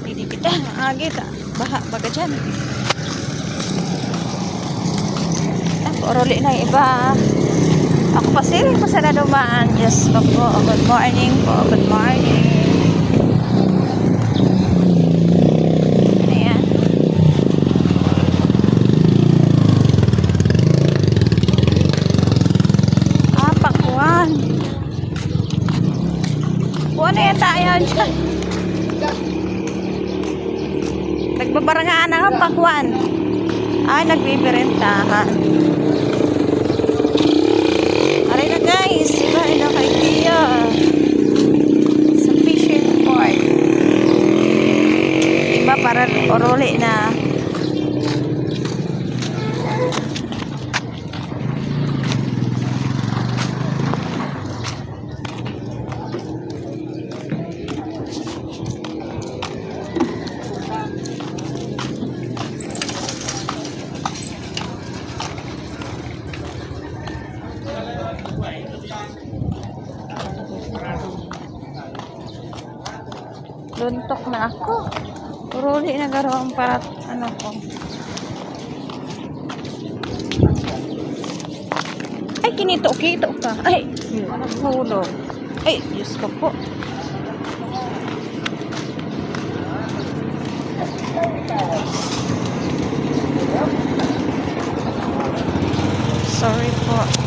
Hindi kita agit. Baha baga dyan. Oroli na iba. Ako pa siring pa sana dumaan. Yes po po. Good morning po. Good morning. Ano yan? Pakwan. Ano yan tayo dyan? Nagbabarangaan na nga pakwan. Ay, nagbibirentahan. Aray na guys, iba na kay Tia. Sa fishing port. Iba para oroli na. Luntok na ako. Uruli na garo para ano ko. Ay, kinito ka. Ay, naghulo. Ay, Diyos ko po. Sorry po.